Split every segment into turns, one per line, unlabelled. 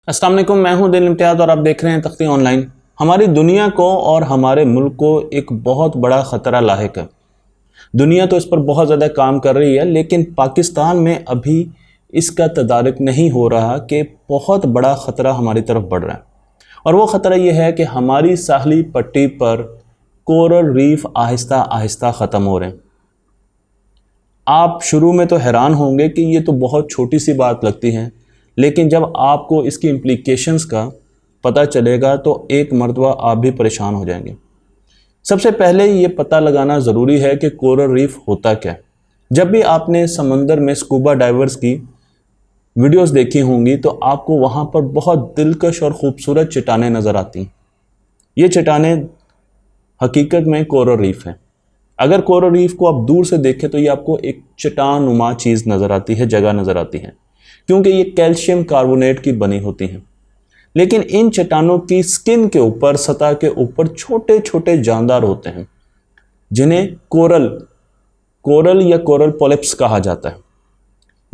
अस्सलाम वालेकुम, मैं हूं दिल इम्तियाज़ और आप देख रहे हैं तख्ती ऑनलाइन। हमारी दुनिया को और हमारे मुल्क को एक बहुत बड़ा ख़तरा लाहिक है। दुनिया तो इस पर बहुत ज़्यादा काम कर रही है, लेकिन पाकिस्तान में अभी इसका तदारुक नहीं हो रहा कि बहुत बड़ा ख़तरा हमारी तरफ बढ़ रहा है। और वो ख़तरा ये है कि हमारी साहली पट्टी पर कोरल रीफ आहिस्ता आहिस्ता ख़त्म हो रहे हैं। आप शुरू में तो हैरान होंगे कि ये तो बहुत छोटी सी बात लगती है, लेकिन जब आपको इसकी इम्प्लीकेशंस का पता चलेगा तो एक मर्तबा आप भी परेशान हो जाएंगे। सबसे पहले ये पता लगाना ज़रूरी है कि कोरल रीफ होता क्या है। जब भी आपने समंदर में स्कूबा डाइवर्स की वीडियोस देखी होंगी तो आपको वहाँ पर बहुत दिलकश और ख़ूबसूरत चट्टानें नज़र आती हैं। ये चट्टानें हकीकत में कोरल रीफ हैं। अगर कोरल रीफ को आप दूर से देखें तो ये आपको एक चट्टान नुमा चीज़ नज़र आती है, जगह नज़र आती है, क्योंकि ये कैल्शियम कार्बोनेट की बनी होती हैं। लेकिन इन चट्टानों की स्किन के ऊपर, सतह के ऊपर छोटे छोटे जानदार होते हैं, जिन्हें कोरल या कोरल पॉलिप्स कहा जाता है।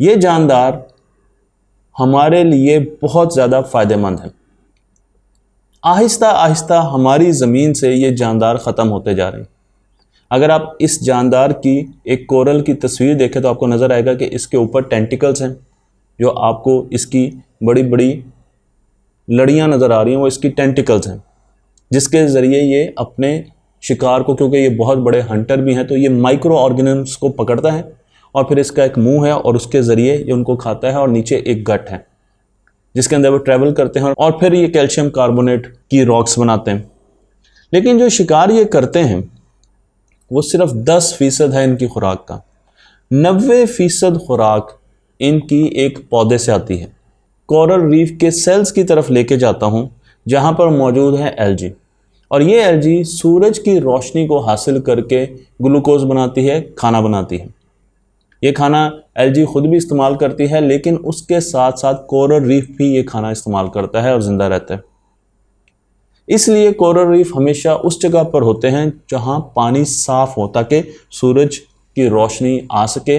ये जानदार हमारे लिए बहुत ज़्यादा फ़ायदेमंद हैं। आहिस्ता आहिस्ता हमारी ज़मीन से ये जानदार ख़त्म होते जा रहे हैं। अगर आप इस जानदार की एक कोरल की तस्वीर देखें तो आपको नज़र आएगा कि इसके ऊपर टेंटिकल्स हैं, जो आपको इसकी बड़ी बड़ी लड़ियाँ नज़र आ रही हैं, वो इसकी टेंटिकल्स हैं, जिसके ज़रिए ये अपने शिकार को, क्योंकि ये बहुत बड़े हंटर भी हैं, तो ये माइक्रो ऑर्गेनिम्स को पकड़ता है और फिर इसका एक मुंह है और उसके ज़रिए ये उनको खाता है, और नीचे एक गट है जिसके अंदर वो ट्रैवल करते हैं और फिर ये कैल्शियम कार्बोनेट की रॉक्स बनाते हैं। लेकिन जो शिकार ये करते हैं वो सिर्फ 10% है इनकी खुराक का। 90% खुराक इनकी एक पौधे से आती है। कोरल रीफ के सेल्स की तरफ लेके जाता हूँ, जहाँ पर मौजूद है एल्गी, और ये एल्गी सूरज की रोशनी को हासिल करके ग्लूकोज बनाती है, खाना बनाती है। ये खाना एल्गी खुद भी इस्तेमाल करती है, लेकिन उसके साथ साथ कोरल रीफ भी ये खाना इस्तेमाल करता है और ज़िंदा रहता है। इसलिए कोरल रीफ हमेशा उस जगह पर होते हैं जहाँ पानी साफ़ हो, ताकि सूरज की रोशनी आ सके।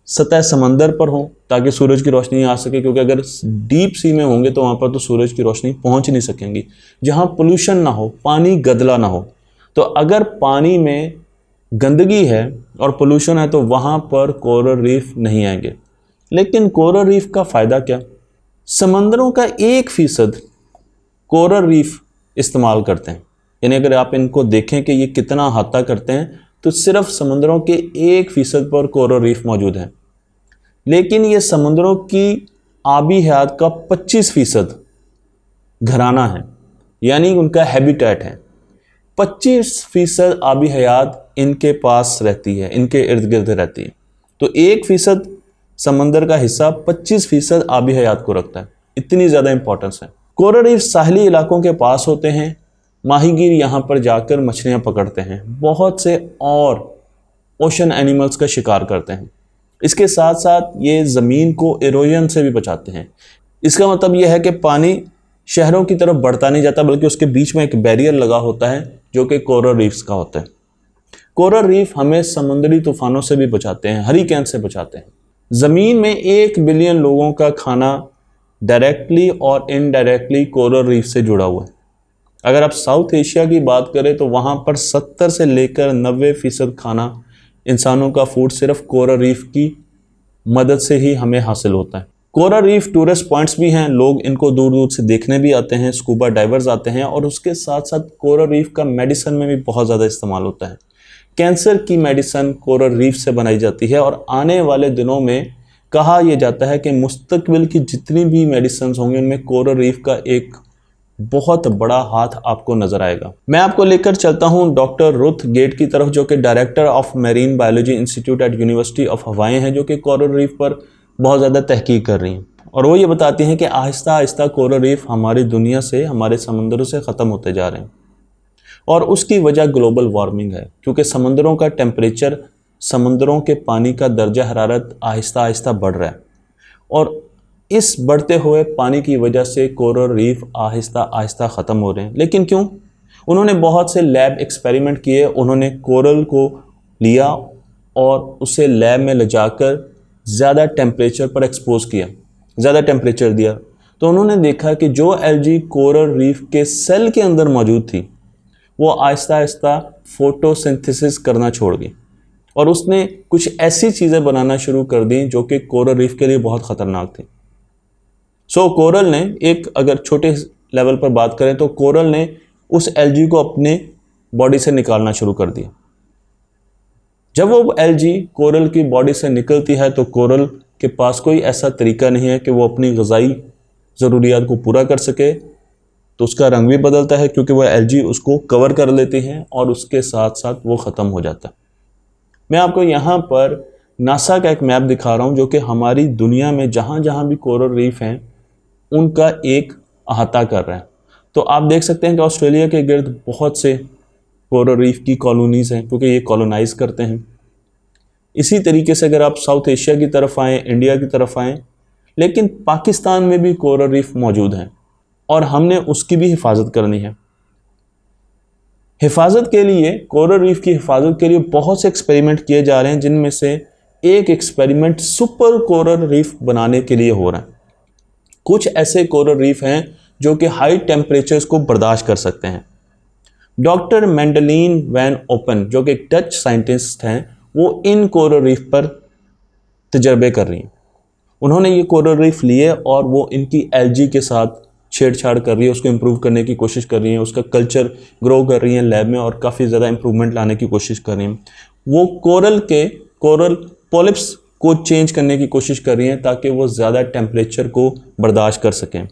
सतह समंदर पर हो ताकि सूरज की रोशनी आ सके, क्योंकि अगर डीप सी में होंगे तो वहाँ पर तो सूरज की रोशनी पहुँच नहीं सकेंगी। जहाँ पोल्यूशन ना हो, पानी गदला ना हो। तो अगर पानी में गंदगी है और पोल्यूशन है तो वहाँ पर कोरल रीफ नहीं आएंगे। लेकिन कोरल रीफ का फ़ायदा क्या? समंदरों का 1% कोरल रीफ इस्तेमाल करते हैं। यानी अगर आप इनको देखें कि ये कितना अहाता करते हैं, तो सिर्फ समुद्रों के 1% पर कोरल रीफ मौजूद है। लेकिन ये समुद्रों की आबी हयात का 25% घराना है, यानी उनका हैबिटेट है। 25% आबी हयात इनके पास रहती है, इनके इर्द गिर्द रहती है। तो 1% समंदर का हिस्सा 25% आबी हयात को रखता है। इतनी ज़्यादा इंपॉर्टेंस है। कोरल रीफ साहली इलाकों के पास होते हैं। माहीगीर यहाँ पर जाकर मछलियाँ पकड़ते हैं, बहुत से और ओशन एनिमल्स का शिकार करते हैं। इसके साथ साथ ये ज़मीन को इरोजन से भी बचाते हैं। इसका मतलब यह है कि पानी शहरों की तरफ बढ़ता नहीं जाता, बल्कि उसके बीच में एक बैरियर लगा होता है जो कि कोरल रीफ्स का होता है। कोरल रीफ हमें समुद्री तूफ़ानों से भी बचाते हैं, हरिकेन से बचाते हैं। ज़मीन में 1 बिलियन लोगों का खाना डायरेक्टली और इनडायरेक्टली कोरल रीफ से जुड़ा हुआ है। अगर आप साउथ एशिया की बात करें तो वहाँ पर 70 से लेकर 90% खाना, इंसानों का फूड, सिर्फ कोरल रीफ की मदद से ही हमें हासिल होता है। कोरल रीफ टूरिस्ट पॉइंट्स भी हैं, लोग इनको दूर दूर से देखने भी आते हैं, स्कूबा डाइवर्स आते हैं, और उसके साथ साथ कोरल रीफ का मेडिसिन में भी बहुत ज़्यादा इस्तेमाल होता है। कैंसर की मेडिसिन कोरल रीफ से बनाई जाती है, और आने वाले दिनों में कहा यह जाता है कि मुस्तकबिल की जितनी भी मेडिसिन होंगी उनमें कोरल रीफ का एक बहुत बड़ा हाथ आपको नजर आएगा। मैं आपको लेकर चलता हूं डॉक्टर रुथ गेट की तरफ, जो कि director of marine biology institute eight university of हवाई हैं, जो कि कोरल रीफ पर बहुत ज़्यादा तहकीक कर रही हैं। और वो ये बताती हैं कि आहिस्ता आहिस्ता कोरल रीफ हमारी दुनिया से, हमारे समंदरों से ख़त्म होते जा रहे हैं, और उसकी वजह ग्लोबल वार्मिंग है, क्योंकि समंदरों का टेम्परेचर, समंदरों के पानी का दर्जा हरारत आहिस्ता आहिस्ता बढ़ रहा है, और इस बढ़ते हुए पानी की वजह से कोरल रीफ आहिस्ता आहिस्ता ख़त्म हो रहे हैं। लेकिन क्यों? उन्होंने बहुत से लैब एक्सपेरिमेंट किए। उन्होंने कोरल को लिया और उसे लैब में ले जाकर ज़्यादा टेम्परेचर पर एक्सपोज किया, ज़्यादा टेम्परेचर दिया, तो उन्होंने देखा कि जो एल्गी कोरल रीफ के सेल के अंदर मौजूद थी वो आहिस्ता आहिस्ता फोटोसिंथेसिस करना छोड़ गई और उसने कुछ ऐसी चीज़ें बनाना शुरू कर दी जो कि कोरल रीफ के लिए बहुत ख़तरनाक थी। कोरल ने एक, अगर छोटे लेवल पर बात करें तो कोरल ने उस एल्गी को अपने बॉडी से निकालना शुरू कर दिया। जब वो एल्गी कोरल की बॉडी से निकलती है तो कोरल के पास कोई ऐसा तरीका नहीं है कि वो अपनी ग़िज़ाई ज़रूरियात को पूरा कर सके, तो उसका रंग भी बदलता है क्योंकि वह एल्गी उसको कवर कर लेती हैं और उसके साथ साथ वो ख़त्म हो जाता है। मैं आपको यहाँ पर नासा का एक मैप दिखा रहा हूँ जो कि हमारी दुनिया में जहाँ जहाँ भी कोरल रीफ हैं उनका एक अहाता कर रहा है। तो आप देख सकते हैं कि ऑस्ट्रेलिया के गिर्द बहुत से कोरल रीफ की कॉलोनीज़ हैं क्योंकि ये कॉलोनाइज करते हैं। इसी तरीके से अगर आप साउथ एशिया की तरफ आएँ, इंडिया की तरफ आएँ, लेकिन पाकिस्तान में भी कोरल रीफ मौजूद हैं और हमने उसकी भी हिफाजत करनी है। हिफाजत के लिए, कोरल रीफ की हिफाजत के लिए बहुत से एक्सपेरिमेंट किए जा रहे हैं, जिनमें से एक एक्सपेरिमेंट सुपर कोरल रीफ बनाने के लिए हो रहा है। कुछ ऐसे कोरल रीफ हैं जो कि हाई टेम्परेचर्स को बर्दाश्त कर सकते हैं। डॉक्टर मैंडलीन वैन ओपन जो कि एक डच साइंटिस्ट हैं, वो इन कोरल रीफ पर तजर्बे कर रही हैं। उन्होंने ये कोरल रीफ लिए और वो इनकी एल्गी के साथ छेड़छाड़ कर रही है, उसको इम्प्रूव करने की कोशिश कर रही हैं, उसका कल्चर ग्रो कर रही हैं लैब में और काफ़ी ज़्यादा इम्प्रूवमेंट लाने की कोशिश कर रही हैं। वो कोरल पॉलिप्स को चेंज करने की कोशिश कर रही हैं ताकि वो ज़्यादा टेम्परेचर को बर्दाश्त कर सकें।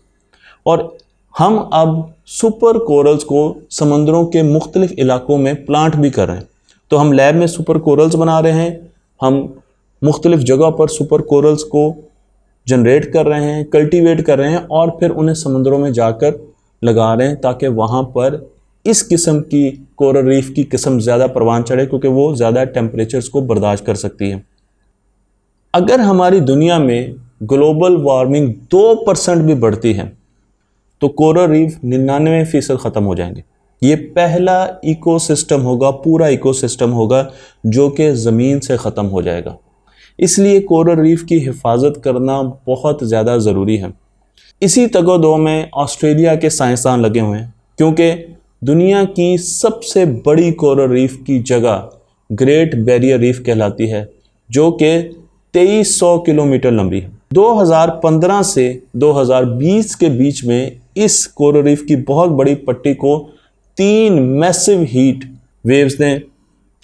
और हम अब सुपर कोरल्स को समंदरों के मुख्तलिफ इलाकों में प्लांट भी कर रहे हैं। तो हम लैब में सुपर कोरल्स बना रहे हैं, हम मुख्तलिफ जगह पर सुपर कोरल्स को जनरेट कर रहे हैं, कल्टीवेट कर रहे हैं और फिर उन्हें समुद्रों में जाकर लगा रहे हैं ताकि वहाँ पर इस किस्म की कोरल रीफ की किस्म ज़्यादा परवान चढ़े क्योंकि वो ज़्यादा टेम्परेचर्स को बर्दाश्त कर सकती है। अगर हमारी दुनिया में ग्लोबल वार्मिंग 2% भी बढ़ती है तो कोरल रीफ 99% ख़त्म हो जाएंगे। ये पहला इकोसिस्टम होगा, पूरा इकोसिस्टम होगा जो कि ज़मीन से ख़त्म हो जाएगा। इसलिए कोरल रीफ की हिफाजत करना बहुत ज़्यादा ज़रूरी है। इसी तगोदो में ऑस्ट्रेलिया के साइंसदान लगे हुए हैं क्योंकि दुनिया की सबसे बड़ी कोरल रीफ की जगह ग्रेट बैरियर रीफ कहलाती है जो कि 2300 किलोमीटर लंबी है। 2015 से 2020 के बीच में इस कोरल रीफ की बहुत बड़ी पट्टी को 3 मैसिव हीट वेव्स ने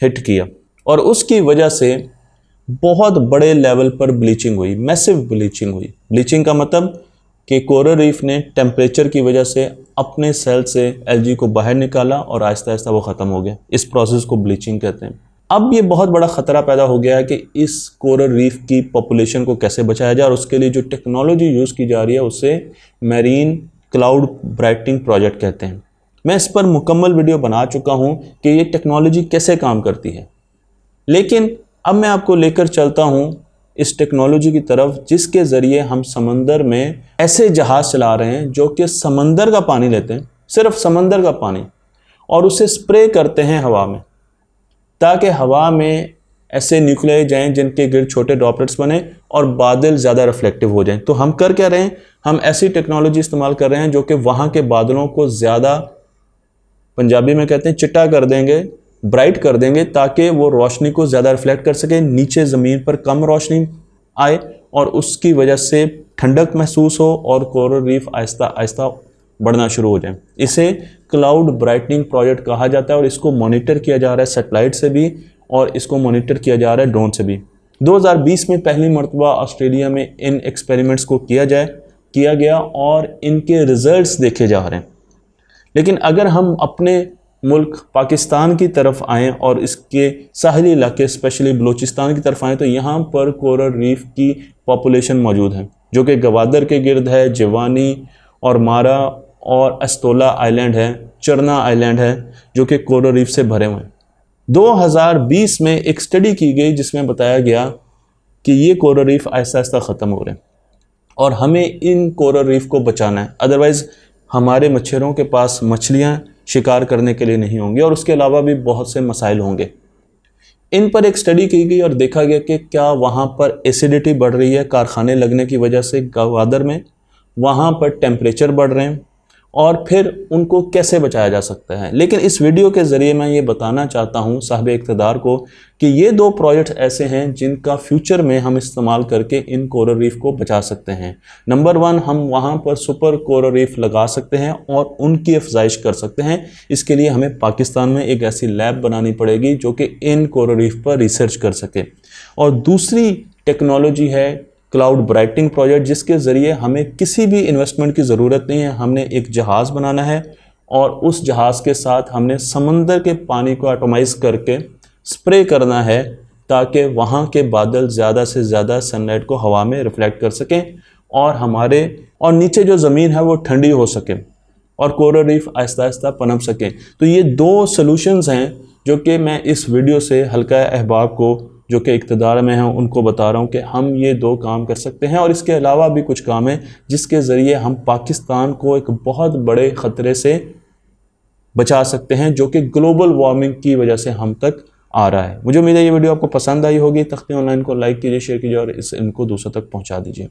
हिट किया और उसकी वजह से बहुत बड़े लेवल पर ब्लीचिंग हुई, मैसिव ब्लीचिंग हुई। ब्लीचिंग का मतलब कि कोरल रीफ ने टेम्परेचर की वजह से अपने सेल से एल्गी को बाहर निकाला और आहिस्ता आहिस्ता वो ख़त्म हो गया। इस प्रोसेस को ब्लीचिंग कहते हैं। अब ये बहुत बड़ा ख़तरा पैदा हो गया है कि इस कोरल रीफ की पॉपुलेशन को कैसे बचाया जाए और उसके लिए जो टेक्नोलॉजी यूज़ की जा रही है उसे मैरीन क्लाउड ब्राइटनिंग प्रोजेक्ट कहते हैं। मैं इस पर मुकम्मल वीडियो बना चुका हूँ कि ये टेक्नोलॉजी कैसे काम करती है, लेकिन अब मैं आपको लेकर चलता हूँ इस टेक्नोलॉजी की तरफ जिसके ज़रिए हम समंदर में ऐसे जहाज़ चला रहे हैं जो कि समंदर का पानी लेते हैं, सिर्फ समंदर का पानी, और उसे स्प्रे करते हैं हवा में ताकि हवा में ऐसे न्यूक्लियाई जाएं जिनके गिर्द छोटे ड्रॉपलेट्स बने और बादल ज़्यादा रिफ्लेक्टिव हो जाएं। तो हम कर क्या रहे हैं, हम ऐसी टेक्नोलॉजी इस्तेमाल कर रहे हैं जो कि वहाँ के बादलों को ज़्यादा, पंजाबी में कहते हैं चिट्टा कर देंगे, ब्राइट कर देंगे ताकि वो रोशनी को ज़्यादा रिफ्लेक्ट कर सके, नीचे ज़मीन पर कम रोशनी आए और उसकी वजह से ठंडक महसूस हो और कोरल रीफ आहिस्ता आहिस्ता बढ़ना शुरू हो जाए। इसे क्लाउड ब्राइटनिंग प्रोजेक्ट कहा जाता है और इसको मॉनिटर किया जा रहा है सैटेलाइट से भी और इसको मॉनिटर किया जा रहा है ड्रोन से भी। 2020 में पहली मरतबा ऑस्ट्रेलिया में इन एक्सपेरिमेंट्स को किया गया और इनके रिजल्ट्स देखे जा रहे हैं। लेकिन अगर हम अपने मुल्क पाकिस्तान की तरफ आएँ और इसके साहली इलाके स्पेशली बलूचिस्तान की तरफ आएँ तो यहाँ पर कोरल रीफ की पॉपुलेशन मौजूद है जो कि गवादर के गिर्द है, जिवानी और मारा और अस्तोला आइलैंड है, चरना आइलैंड है जो कि कोरल रीफ से भरे हुए हैं। 2020 में एक स्टडी की गई जिसमें बताया गया कि ये कोरल रीफ आहिस्ता आहिस्ता ख़त्म हो रहे हैं और हमें इन कोरल रीफ को बचाना है, अदरवाइज़ हमारे मच्छरों के पास मछलियाँ शिकार करने के लिए नहीं होंगी और उसके अलावा भी बहुत से मसाइल होंगे। इन पर एक स्टडी की गई और देखा गया कि क्या वहाँ पर एसिडिटी बढ़ रही है कारखाने लगने की वजह से गवादर में, वहाँ पर टेम्परेचर बढ़ रहे हैं और फिर उनको कैसे बचाया जा सकता है। लेकिन इस वीडियो के ज़रिए मैं ये बताना चाहता हूँ साहिब इक़्तिदार को कि ये 2 प्रोजेक्ट्स ऐसे हैं जिनका फ्यूचर में हम इस्तेमाल करके इन कोरल रीफ को बचा सकते हैं। नंबर 1, हम वहाँ पर सुपर कोरल रीफ लगा सकते हैं और उनकी अफजाइश कर सकते हैं। इसके लिए हमें पाकिस्तान में एक ऐसी लैब बनानी पड़ेगी जो कि इन कोरल रीफ पर रिसर्च कर सके। और दूसरी टेक्नोलॉजी है क्लाउड ब्राइटिंग प्रोजेक्ट, जिसके ज़रिए हमें किसी भी इन्वेस्टमेंट की ज़रूरत नहीं है। हमने एक जहाज़ बनाना है और उस जहाज़ के साथ हमने समंदर के पानी को एटोमाइज़ करके स्प्रे करना है ताकि वहाँ के बादल ज़्यादा से ज़्यादा सनलाइट को हवा में रिफ्लेक्ट कर सकें और नीचे जो ज़मीन है वो ठंडी हो सके और कोरल रीफ आहिस्ता आहिस्ता पनप सके। तो ये 2 सॉल्यूशंस हैं जो कि मैं इस वीडियो से हल्का अहबाब को जो कि इक़्तिदार में हैं उनको बता रहा हूँ कि हम ये 2 काम कर सकते हैं। और इसके अलावा भी कुछ काम है जिसके ज़रिए हम पाकिस्तान को एक बहुत बड़े ख़तरे से बचा सकते हैं जो कि ग्लोबल वार्मिंग की वजह से हम तक आ रहा है। मुझे उम्मीद है ये वीडियो आपको पसंद आई होगी। तख्ती ऑनलाइन को लाइक कीजिए, शेयर कीजिए और इनको दूसरों तक पहुँचा दीजिए।